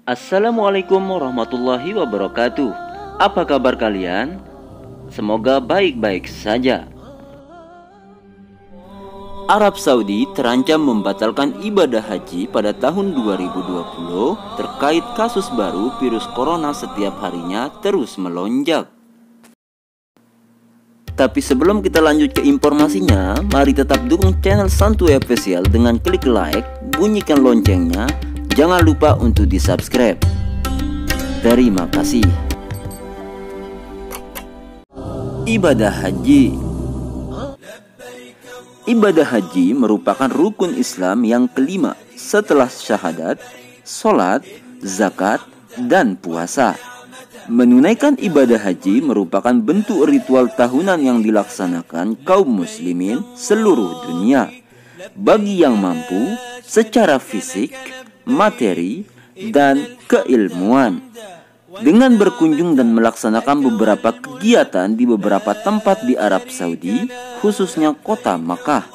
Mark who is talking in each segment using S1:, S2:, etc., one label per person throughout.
S1: Assalamualaikum warahmatullahi wabarakatuh. Apa kabar kalian? Semoga baik-baik saja. Arab Saudi terancam membatalkan ibadah haji pada tahun 2020 terkait kasus baru virus corona setiap harinya terus melonjak. Tapi sebelum kita lanjut ke informasinya, mari tetap dukung channel Santuy Official dengan klik like, bunyikan loncengnya, jangan lupa untuk di-subscribe. Terima kasih. Ibadah haji. Ibadah haji merupakan rukun Islam yang kelima setelah syahadat, sholat, zakat, dan puasa. Menunaikan ibadah haji merupakan bentuk ritual tahunan yang dilaksanakan kaum muslimin seluruh dunia bagi yang mampu secara fisik, materi, dan keilmuan. Dengan berkunjung dan melaksanakan beberapa kegiatan di beberapa tempat di Arab Saudi, khususnya kota Makkah.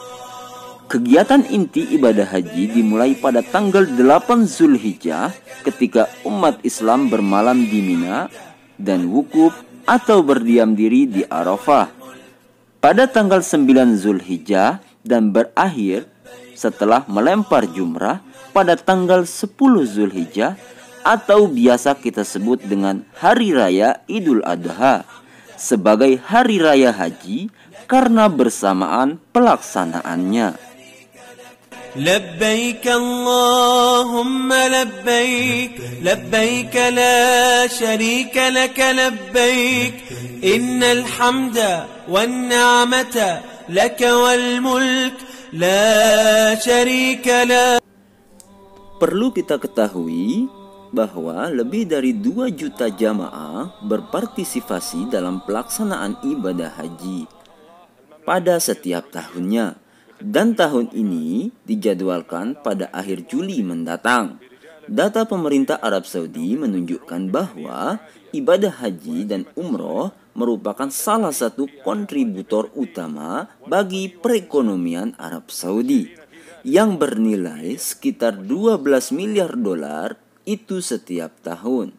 S1: Kegiatan inti ibadah haji dimulai pada tanggal 8 Zulhijjah ketika umat Islam bermalam di Mina dan wukuf atau berdiam diri di Arafah. Pada tanggal 9 Zulhijjah dan berakhir setelah melempar jumrah pada tanggal 10 Zulhijjah atau biasa kita sebut dengan Hari Raya Idul Adha sebagai Hari Raya Haji karena bersamaan pelaksanaannya.
S2: لبيك اللهم لبيك لبيك لا شريك لك لبيك إن الحمد والنعمة لك والملك لا شريك له.
S1: Perlu kita ketahui bahwa lebih dari 2 juta jamaah berpartisipasi dalam pelaksanaan ibadah haji pada setiap tahunnya. Dan tahun ini dijadwalkan pada akhir Juli mendatang. Data pemerintah Arab Saudi menunjukkan bahwa ibadah haji dan umroh merupakan salah satu kontributor utama bagi perekonomian Arab Saudi yang bernilai sekitar 12 miliar dolar itu setiap tahun.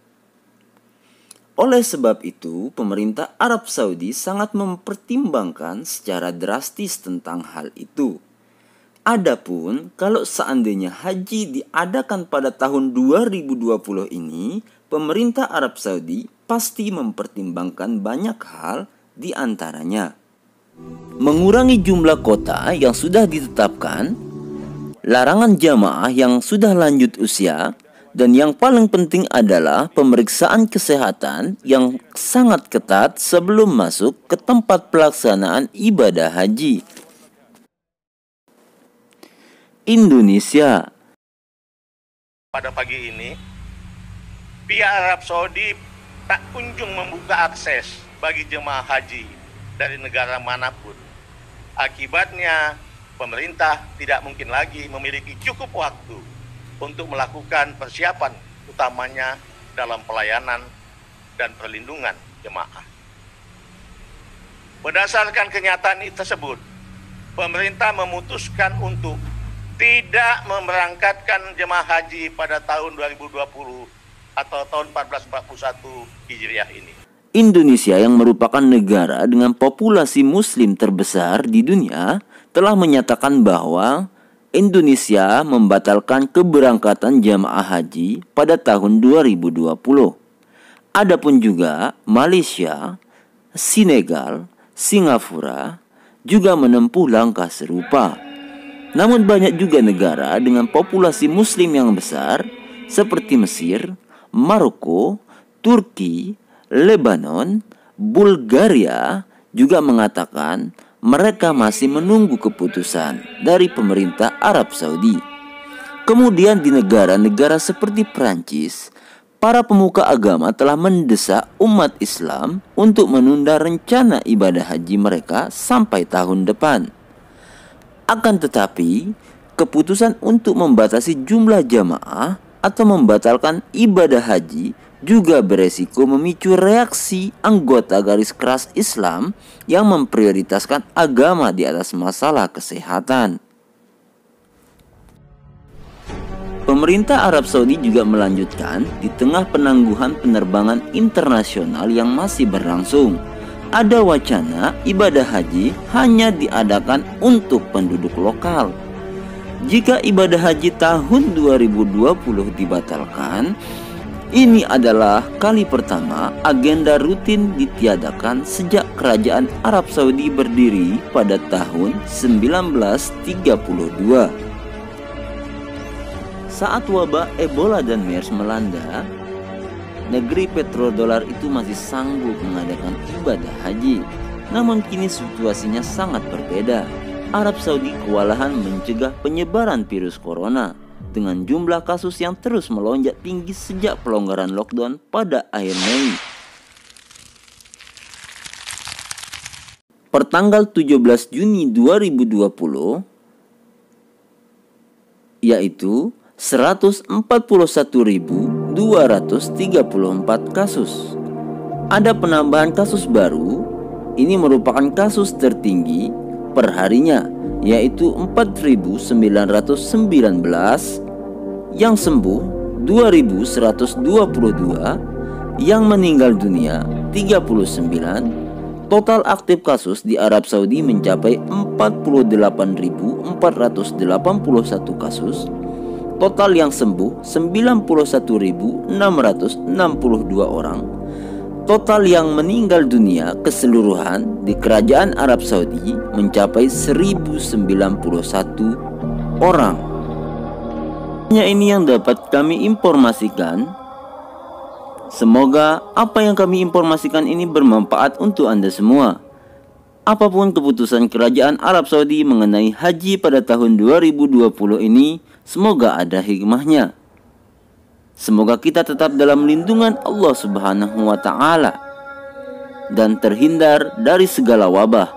S1: Oleh sebab itu, pemerintah Arab Saudi sangat mempertimbangkan secara drastis tentang hal itu. Adapun kalau seandainya haji diadakan pada tahun 2020 ini, pemerintah Arab Saudi pasti mempertimbangkan banyak hal di antaranya mengurangi jumlah kota yang sudah ditetapkan, larangan jamaah yang sudah lanjut usia, dan yang paling penting adalah pemeriksaan kesehatan yang sangat ketat sebelum masuk ke tempat pelaksanaan ibadah haji. Indonesia.
S3: Pada pagi ini, pihak Arab Saudi tak kunjung membuka akses bagi jemaah haji dari negara manapun. Akibatnya, pemerintah tidak mungkin lagi memiliki cukup waktu untuk melakukan persiapan utamanya dalam pelayanan dan perlindungan jemaah. Berdasarkan kenyataan tersebut, pemerintah memutuskan untuk tidak memberangkatkan jemaah haji pada tahun 2020 atau tahun 1441 Hijriah ini.
S1: Indonesia yang merupakan negara dengan populasi muslim terbesar di dunia telah menyatakan bahwa Indonesia membatalkan keberangkatan jamaah haji pada tahun 2020. Adapun juga Malaysia, Senegal, Singapura juga menempuh langkah serupa. Namun banyak juga negara dengan populasi muslim yang besar seperti Mesir, Maroko, Turki, Lebanon, Bulgaria juga mengatakan mereka masih menunggu keputusan dari pemerintah Arab Saudi. Kemudian di negara-negara seperti Perancis, para pemuka agama telah mendesak umat Islam untuk menunda rencana ibadah haji mereka sampai tahun depan. Akan tetapi, keputusan untuk membatasi jumlah jamaah atau membatalkan ibadah haji juga beresiko memicu reaksi anggota garis keras Islam yang memprioritaskan agama di atas masalah kesehatan. Pemerintah Arab Saudi juga melanjutkan di tengah penangguhan penerbangan internasional yang masih berlangsung. Ada wacana ibadah haji hanya diadakan untuk penduduk lokal. Jika ibadah haji tahun 2020 dibatalkan, ini adalah kali pertama agenda rutin ditiadakan sejak Kerajaan Arab Saudi berdiri pada tahun 1932. Saat wabah Ebola dan MERS melanda, negeri petrodolar itu masih sanggup mengadakan ibadah haji. Namun kini situasinya sangat berbeda. Arab Saudi kewalahan mencegah penyebaran virus corona dengan jumlah kasus yang terus melonjak tinggi sejak pelonggaran lockdown pada akhir Mei. Pertanggal 17 Juni 2020, yaitu 141.234 kasus. Ada penambahan kasus baru. Ini merupakan kasus tertinggi per harinya, yaitu 4.919, yang sembuh 2.122, yang meninggal dunia 39. Total aktif kasus di Arab Saudi mencapai 48.481 kasus. Total yang sembuh 91.662 orang. Total yang meninggal dunia keseluruhan di Kerajaan Arab Saudi mencapai 1.091 orang. Hanya ini yang dapat kami informasikan. Semoga apa yang kami informasikan ini bermanfaat untuk Anda semua. Apapun keputusan Kerajaan Arab Saudi mengenai haji pada tahun 2020 ini, semoga ada hikmahnya. Semoga kita tetap dalam lindungan Allah Subhanahu wa Ta'ala dan terhindar dari segala wabah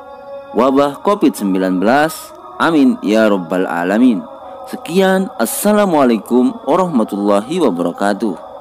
S1: COVID-19. Amin ya Rabbal Alamin. Sekian, Assalamualaikum warahmatullahi wabarakatuh.